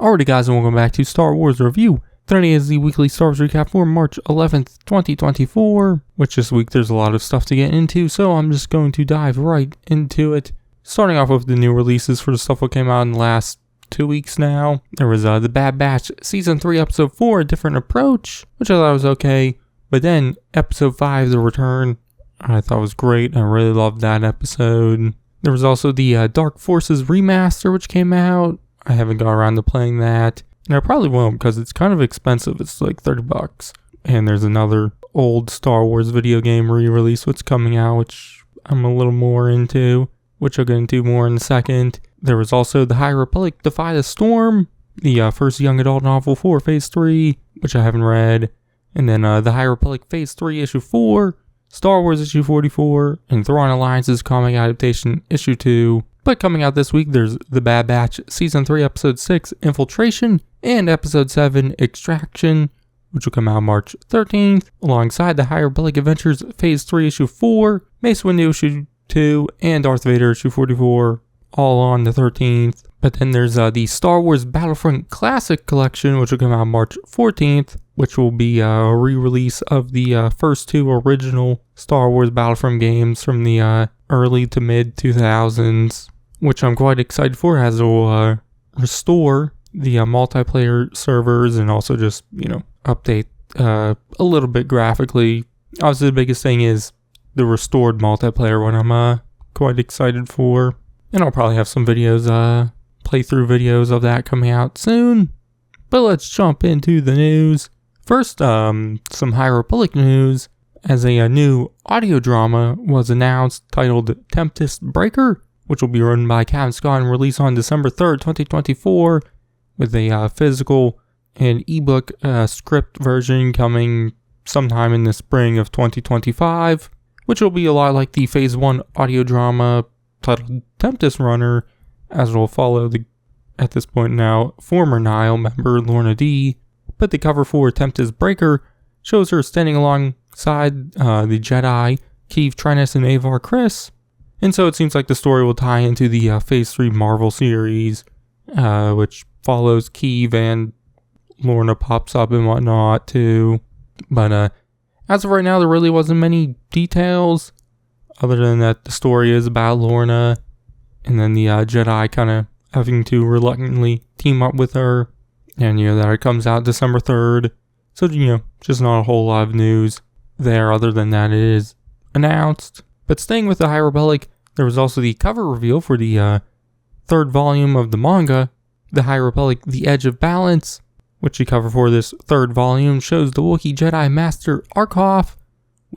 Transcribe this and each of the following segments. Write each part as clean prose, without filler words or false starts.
Alrighty guys, and welcome back to Star Wars Review. Today is the weekly Star Wars recap for March 11th, 2024, which this week there's a lot of stuff to get into, so I'm just going to dive right into it. Starting off with the new releases for the stuff that came out in the last 2 weeks now. There was The Bad Batch Season 3 Episode 4, A Different Approach, which I thought was okay, but then Episode 5, The Return, I thought was great. I really loved that episode. There was also the Dark Forces remaster, which came out. I haven't got around to playing that, and I probably won't because it's kind of expensive. It's like $30. And there's another old Star Wars video game re-release that's coming out, which I'm a little more into, which I'll get into more in a second. There was also The High Republic Defy the Storm, the first young adult novel for Phase 3, which I haven't read. And then The High Republic Phase 3 Issue 4, Star Wars Issue 44, and Thrawn Alliance's comic adaptation Issue 2. But coming out this week, there's The Bad Batch Season 3 Episode 6 Infiltration and Episode 7 Extraction, which will come out March 13th, alongside The High Republic Adventures Phase 3 Issue 4, Mace Windu Issue 2, and Darth Vader Issue 44, all on the 13th. But then there's the Star Wars Battlefront Classic Collection, which will come out March 14th, which will be a re-release of the first two original Star Wars Battlefront games from the early to mid 2000s, which I'm quite excited for, as it will restore the multiplayer servers and also just, update a little bit graphically. Obviously, the biggest thing is the restored multiplayer one I'm quite excited for. And I'll probably have some videos, playthrough videos of that coming out soon. But let's jump into the news. First, some High Republic news, as a new audio drama was announced titled Tempest Breaker, which will be written by Kevin Scott and released on December 3rd, 2024, with a physical and ebook script version coming sometime in the spring of 2025, which will be a lot like the Phase 1 audio drama titled Tempest Runner, as it will follow the, at this point now, former Nile member Lorna D. But the cover for Tempest Breaker shows her standing alongside the Jedi, Keeve Trennis and Avar Kriss. And so it seems like the story will tie into the Phase 3 Marvel series, which follows Keeve, and Lorna pops up and whatnot too. But as of right now, there really wasn't many details, other than that the story is about Lorna, and then the Jedi kind of having to reluctantly team up with her. And, that it comes out December 3rd. So, just not a whole lot of news there other than that it is announced. But staying with the High Republic, there was also the cover reveal for the third volume of the manga, The High Republic The Edge of Balance, which the cover for this third volume shows the Wookiee Jedi Master Arkoff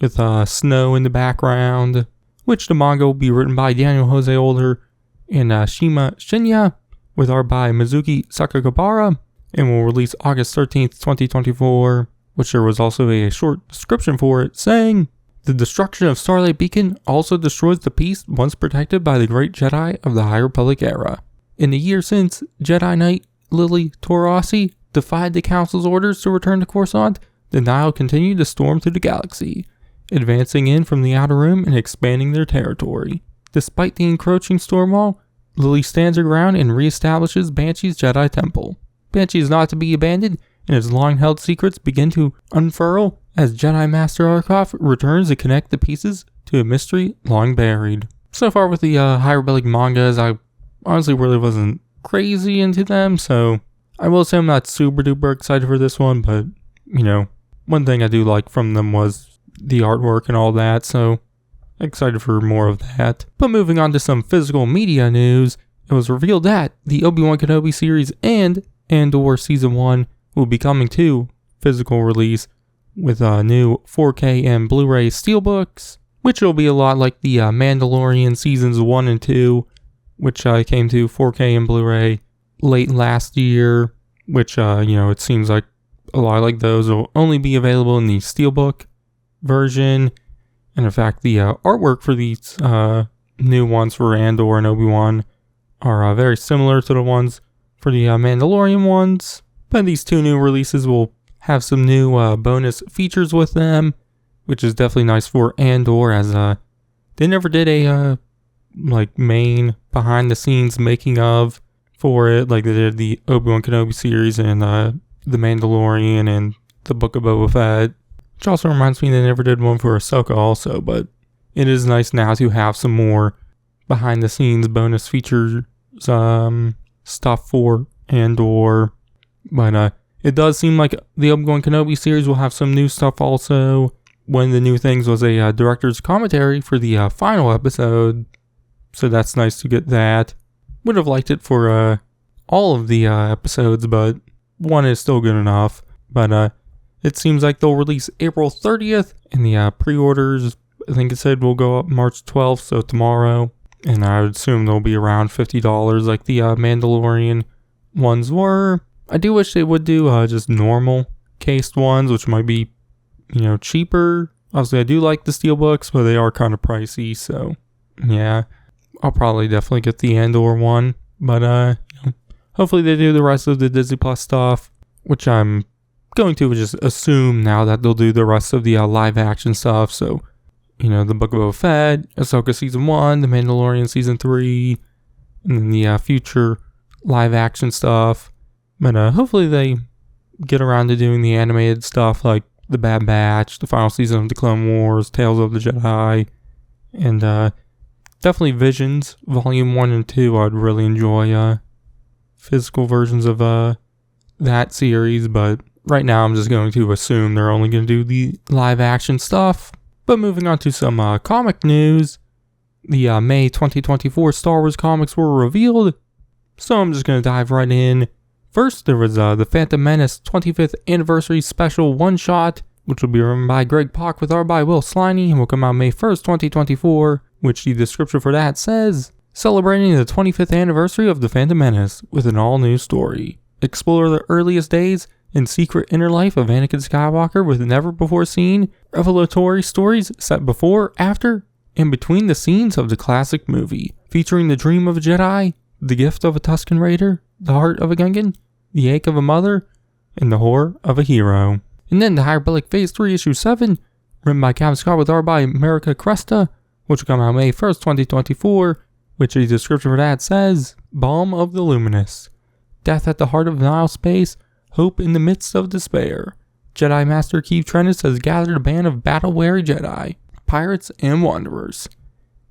with snow in the background, which the manga will be written by Daniel Jose Older and Shima Shinya, with art by Mizuki Sakakibara, and will release August 13th, 2024, which there was also a short description for it, saying, "The destruction of Starlight Beacon also destroys the peace once protected by the great Jedi of the High Republic era. In the year since Jedi Knight Lily Torossi defied the Council's orders to return to Coruscant, the Nile continued to storm through the galaxy, advancing in from the Outer Rim and expanding their territory. Despite the encroaching storm wall, Lily stands her ground and reestablishes Banshee's Jedi Temple. Banshee is not to be abandoned, and its long-held secrets begin to unfurl as Jedi Master Arkoff returns to connect the pieces to a mystery long buried." So far with the High Republic mangas, I honestly really wasn't crazy into them, so I will say I'm not super duper excited for this one, but, one thing I do like from them was the artwork and all that, so excited for more of that. But moving on to some physical media news, it was revealed that the Obi-Wan Kenobi series and Andor Season 1 will be coming to physical release with new 4K and Blu-ray steelbooks, which will be a lot like the Mandalorian Seasons 1 and 2, which came to 4K and Blu-ray late last year, which, it seems like a lot like those will only be available in the steelbook version. And in fact, the artwork for these new ones for Andor and Obi-Wan are very similar to the ones for the Mandalorian ones. But these two new releases will have some new bonus features with them, which is definitely nice for Andor, as they never did a main behind the scenes making of for it, like they did the Obi-Wan Kenobi series and The Mandalorian and the Book of Boba Fett. Which also reminds me they never did one for Ahsoka also, but it is nice now to have some more behind the scenes bonus features stuff for Andor. But it does seem like the Obi-Wan Kenobi series will have some new stuff also. One of the new things was a director's commentary for the final episode, so that's nice to get that. Would have liked it for all of the episodes, but one is still good enough. But it seems like they'll release April 30th, and the pre-orders, I think it said, will go up March 12th, so tomorrow. And I would assume they'll be around $50 like the Mandalorian ones were. I do wish they would do just normal cased ones, which might be, cheaper. Obviously, I do like the steelbooks, but they are kind of pricey, so yeah. I'll probably definitely get the Andor one, but hopefully they do the rest of the Disney Plus stuff, which I'm going to just assume now that they'll do the rest of the live action stuff. So, the Book of Boba Fett, Ahsoka Season 1, The Mandalorian Season 3, and then the future live action stuff. But hopefully they get around to doing the animated stuff like The Bad Batch, the final season of the Clone Wars, Tales of the Jedi, and definitely Visions, Volume 1 and 2. I'd really enjoy physical versions of that series, but right now I'm just going to assume they're only going to do the live action stuff. But moving on to some comic news, the May 2024 Star Wars comics were revealed, so I'm just going to dive right in. First, there was the Phantom Menace 25th Anniversary Special One-Shot, which will be written by Greg Pak with art by Will Sliney, and will come out May 1st, 2024, which the description for that says, celebrating the 25th anniversary of the Phantom Menace with an all-new story. Explore the earliest days and secret inner life of Anakin Skywalker with never-before-seen, revelatory stories set before, after, and between the scenes of the classic movie, featuring the dream of a Jedi, the gift of a Tusken Raider, the heart of a Gungan, the ache of a mother, and the horror of a hero. And then the High Republic Phase 3 Issue 7, written by Kevin Scott with art by America Cresta, which will come out May 1st, 2024, which the description for that says, Balm of the Luminous, death at the heart of Nile space, hope in the midst of despair. Jedi Master Keith Trennis has gathered a band of battle-weary Jedi, pirates, and wanderers.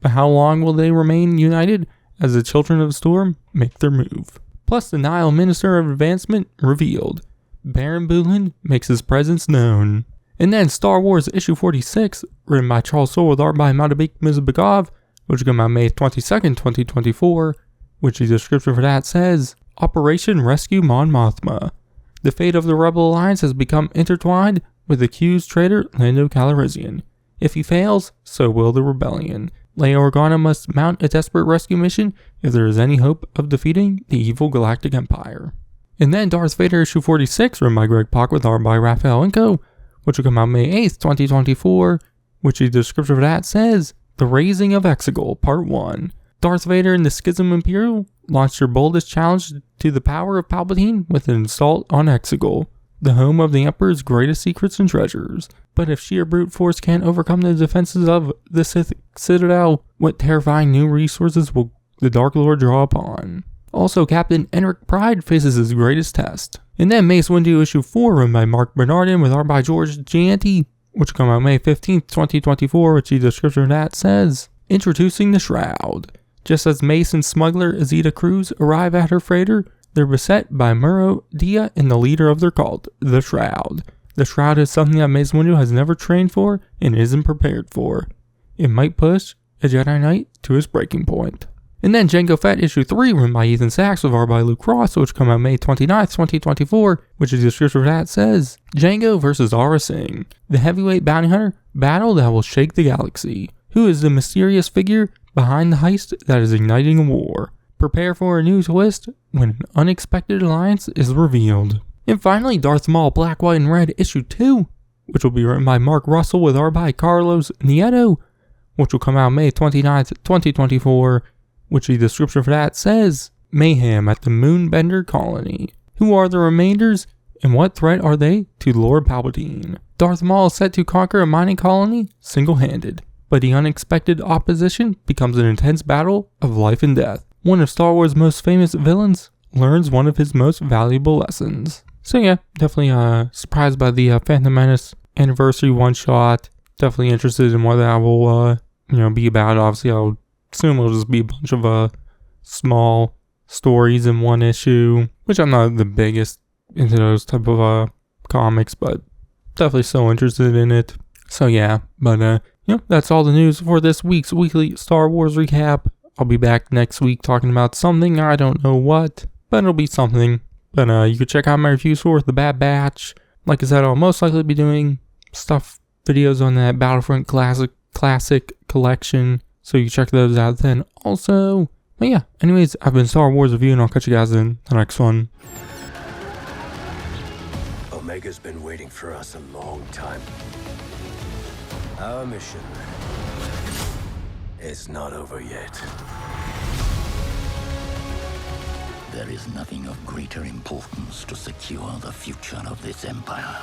But how long will they remain united as the Children of the Storm make their move? Plus, the Nile Minister of Advancement revealed. Baron Boolin makes his presence known. And then Star Wars Issue 46, written by Charles Soule with art by Madabik Mizbekov, which will come out May 22nd, 2024, which the description for that says, Operation Rescue Mon Mothma. The fate of the Rebel Alliance has become intertwined with accused traitor Lando Calrissian. If he fails, so will the rebellion. Leia Organa must mount a desperate rescue mission if there is any hope of defeating the evil Galactic Empire. And then Darth Vader Issue 46, written by Greg Pak with art by Raphael Inco, which will come out May 8th, 2024, which the description for that says, The Raising of Exegol, Part 1. Darth Vader and the Schism Imperial launched their boldest challenge to the power of Palpatine with an assault on Exegol, the home of the Emperor's greatest secrets and treasures. But if sheer brute force can't overcome the defenses of the Sith Citadel, what terrifying new resources will the Dark Lord draw upon? Also, Captain Enric Pride faces his greatest test. And then Mace Windu Issue 4, written by Mark Bernardin with art by George Gianti, which will come out May 15th, 2024, which the description of that says, Introducing the Shroud. Just as Mace and smuggler Azita Cruz arrive at her freighter, they're beset by Muro, Dia, and the leader of their cult, the Shroud. The Shroud is something that Mace Windu has never trained for and isn't prepared for. It might push a Jedi Knight to his breaking point. And then Jango Fett Issue 3, written by Ethan Sachs with art by Luke Ross, which come out May 29th, 2024, which is the description for that says, Jango vs. Aurra Sing, the heavyweight bounty hunter battle that will shake the galaxy. Who is the mysterious figure behind the heist that is igniting a war? Prepare for a new twist when an unexpected alliance is revealed. And finally, Darth Maul Black, White, and Red Issue 2, which will be written by Mark Russell with art by Carlos Nieto, which will come out May 29th, 2024, which the description for that says, Mayhem at the Moonbender Colony. Who are the remainders, and what threat are they to Lord Palpatine? Darth Maul is set to conquer a mining colony single-handed, but the unexpected opposition becomes an intense battle of life and death. One of Star Wars' most famous villains learns one of his most valuable lessons. So yeah, definitely surprised by the Phantom Menace anniversary one-shot. Definitely interested in what that will be about. Obviously, I'll assume it'll just be a bunch of small stories in one issue, which I'm not the biggest into those type of comics, but definitely so interested in it. So yeah, but that's all the news for this week's weekly Star Wars recap. I'll be back next week talking about something, I don't know what, but it'll be something. But you can check out my reviews for The Bad Batch. Like I said, I'll most likely be doing videos on that Battlefront Classic collection, so you can check those out then also. But yeah, anyways, I've been Star Wars Review, and I'll catch you guys in the next one. Omega's been waiting for us a long time. Our mission is not over yet. There is nothing of greater importance to secure the future of this empire.